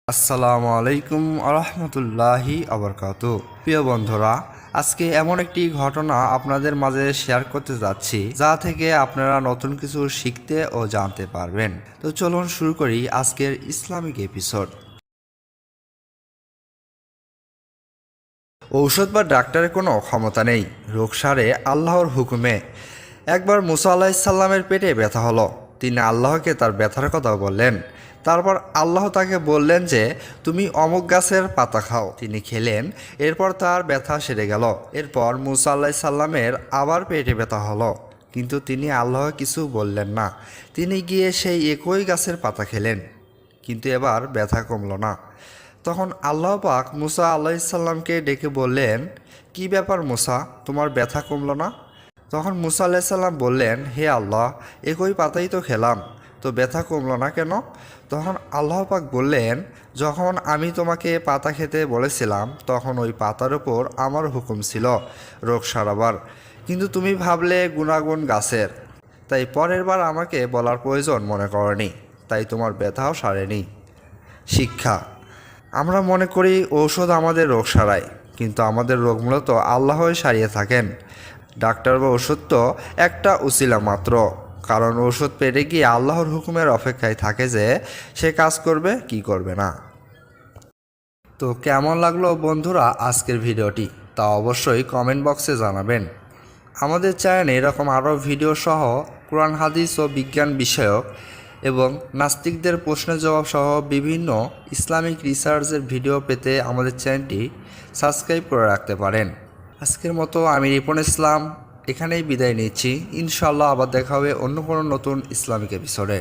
আসসালামু আলাইকুম আরহামতুল্লাহি আবরকাতু। প্রিয় বন্ধুরা, আজকে এমন একটি ঘটনা আপনাদের মাঝে শেয়ার করতে যাচ্ছি যা থেকে আপনারা নতুন কিছু শিখতে ও জানতে পারবেন। তো চলুন শুরু করি আজকের ইসলামিক এপিসোড। ঔষধ বা ডাক্তারের কোনো ক্ষমতা নেই, রোগ সারে আল্লাহর হুকুমে। একবার মুসা আলাহিসাল্লামের পেটে ব্যথা হলো। তিনি আল্লাহকে তার ব্যথার কথা বললেন। তারপর আল্লাহ তাকে বললেন যে তুমি অমুক গাছের পাতা খাও। তিনি খেলেন, এরপর তার ব্যথা সেরে গেল। এরপর মুসা আলাহিসাল্লামের আবার পেটে ব্যথা হলো, কিন্তু তিনি আল্লাহ কিছু বললেন না। তিনি গিয়ে সেই একই গাছের পাতা খেলেন, কিন্তু এবার ব্যথা কমল না। তখন আল্লাহ পাক মুসা আলাইসাল্লামকে ডেকে বললেন, কি ব্যাপার মুসা, তোমার ব্যথা কমল না? তখন মুসা আলাইসাল্লাম বললেন, হে আল্লাহ, একই পাতাই তো খেলাম, তো ব্যথা কমল না কেন? তখন আল্লাহ পাক বললেন, যখন আমি তোমাকে পাতা খেতে বলেছিলাম তখন ওই পাতার উপর আমার হুকুম ছিল রোগ সারাবার, কিন্তু তুমি ভাবলে গুণাগুণ গাছের, তাই পরের বার আমাকে বলার প্রয়োজন মনে করনি, তাই তোমার ব্যথাও সারেনি। শিক্ষা: আমরা মনে করি ঔষধ আমাদের রোগ সারায়, কিন্তু আমাদের রোগ মূলত আল্লাহই সারিয়ে থাকেন। ডাক্তার বা ওষুধ তো একটা উসিলা মাত্র, কারণ ওষুধ পেটে গিয়ে আল্লাহর হুকুমের অপেক্ষায় থাকে যে সে কাজ করবে কি করবে না। তো কেমন লাগলো বন্ধুরা আজকের ভিডিওটি, তা অবশ্যই কমেন্ট বক্সে জানাবেন। আমাদের চ্যানেলে এরকম আরও ভিডিও সহ কোরআন হাদিস ও বিজ্ঞান বিষয়ক এবং নাস্তিকদের প্রশ্নের জবাব সহ বিভিন্ন ইসলামিক রিসার্চের ভিডিও পেতে আমাদের চ্যানেলটি সাবস্ক্রাইব করে রাখতে পারেন। আজকের মতো আমি রিপন ইসলাম এখানেই বিদায় নিচ্ছি। ইনশাআল্লাহ আবার দেখা হবে অন্য কোনো নতুন ইসলামিক এপিসোডে।